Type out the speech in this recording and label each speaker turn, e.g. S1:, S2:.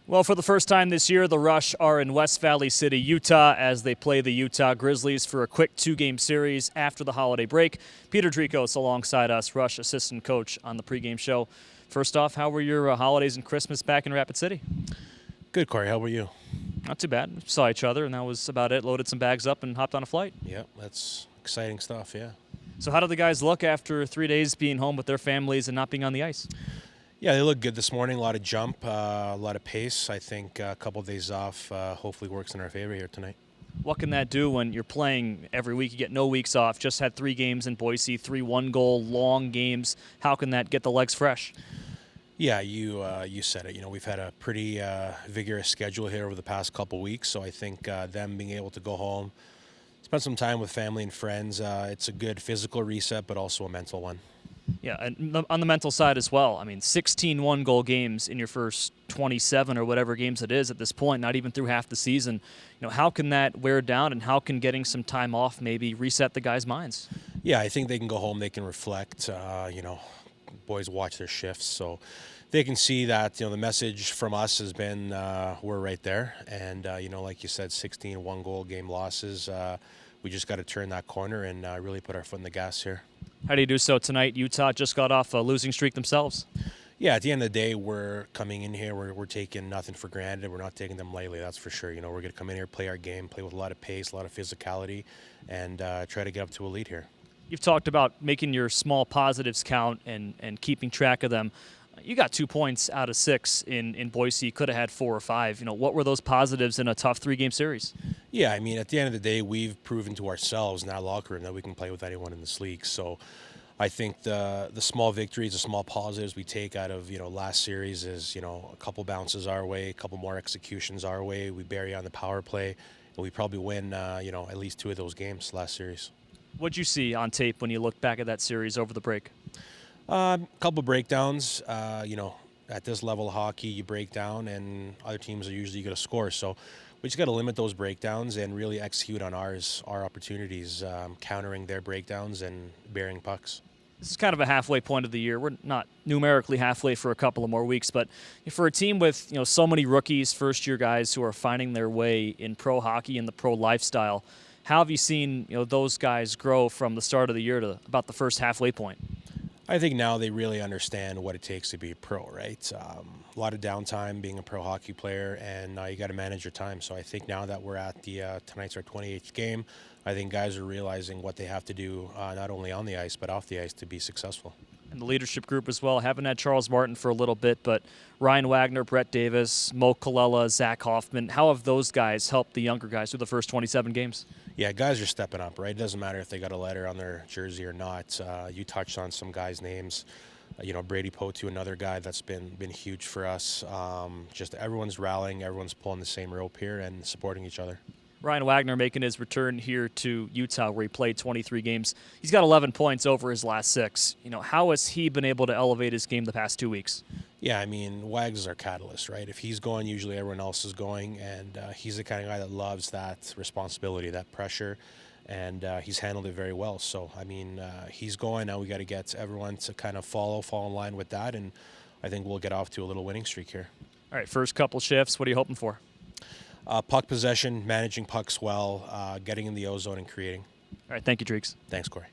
S1: Well, for the first time this year, the Rush are in West Valley City, Utah, as they play the Utah Grizzlies for a quick two-game series after the holiday break. Peter Drikos alongside us, Rush assistant coach on the pregame show. First off, how were your holidays and Christmas back in Rapid City?
S2: Good, Corey. How about you?
S1: Not too bad. Saw each other, and that was about it. Loaded some bags up and hopped on a flight.
S2: Yeah, that's exciting stuff, yeah.
S1: So how did the guys look after 3 days being home with their families and not being on the ice?
S2: Yeah, they look good this morning. A lot of jump, a lot of pace. I think a couple of days off hopefully works in our favor here tonight.
S1: What can that do when you're playing every week? You get no weeks off. Just had 3 games in Boise, 3 one-goal long games. How can that get the legs fresh?
S2: Yeah, you said it. You know, we've had a pretty vigorous schedule here over the past couple of weeks, so I think them being able to go home, spend some time with family and friends, it's a good physical reset, but also a mental one.
S1: Yeah, and on the mental side as well. I mean, 16 one-goal games in your first 27 or whatever games it is at this point, not even through half the season. You know, how can that wear down, and how can getting some time off maybe reset the guys' minds?
S2: Yeah, I think they can go home, they can reflect, boys watch their shifts, so they can see that, the message from us has been we're right there. And, like you said, 16 one-goal game losses. We just got to turn that corner and really put our foot in the gas here.
S1: How do you do so tonight? Utah just got off a losing streak themselves.
S2: Yeah, at the end of the day, we're coming in here, we're taking nothing for granted. We're not taking them lightly, that's for sure. We're going to come in here, play our game, play with a lot of pace, a lot of physicality, and try to get up to a lead here.
S1: You've talked about making your small positives count and keeping track of them. You got 2 points out of 6 in Boise. You could have had 4 or 5. What were those positives in a tough 3-game series?
S2: Yeah, I mean, at the end of the day, we've proven to ourselves in that locker room that we can play with anyone in this league. So I think the small victories, the small positives we take out of, last series is, a couple bounces our way, a couple more executions our way. We bury on the power play, and we probably win, at least 2 of those games last series.
S1: What'd you see on tape when you look back at that series over the break?
S2: Couple breakdowns. At this level of hockey, you break down, and other teams are usually going to score. So we just got to limit those breakdowns and really execute on our opportunities, countering their breakdowns and burying pucks.
S1: This is kind of a halfway point of the year. We're not numerically halfway for a couple of more weeks, but for a team with so many rookies, first-year guys who are finding their way in pro hockey and the pro lifestyle, how have you seen those guys grow from the start of the year to about the first halfway point?
S2: I think now they really understand what it takes to be a pro, right? A lot of downtime being a pro hockey player, and you got to manage your time. So I think now that we're at tonight's our 28th game, I think guys are realizing what they have to do, not only on the ice, but off the ice to be successful.
S1: And the leadership group as well. Haven't had Charles Martin for a little bit, but Ryan Wagner, Brett Davis, Mo Colella, Zach Hoffman, how have those guys helped the younger guys through the first 27 games?
S2: Yeah, guys are stepping up, right? It doesn't matter if they got a letter on their jersey or not. You touched on some guys' names. Brady Potu, another guy that's been huge for us. Just everyone's rallying, everyone's pulling the same rope here and supporting each other.
S1: Ryan Wagner making his return here to Utah, where he played 23 games. He's got 11 points over his last 6. How has he been able to elevate his game the past 2 weeks?
S2: Yeah, I mean, Wags is our catalyst, right? If he's going, usually everyone else is going, and he's the kind of guy that loves that responsibility, that pressure, and he's handled it very well. So, I mean, he's going. Now we got to get everyone to kind of fall in line with that, and I think we'll get off to a little winning streak here.
S1: All right, first couple shifts, what are you hoping for?
S2: Puck possession, managing pucks well, getting in the O-zone and creating.
S1: All right, thank you, Dreeks.
S2: Thanks, Corey.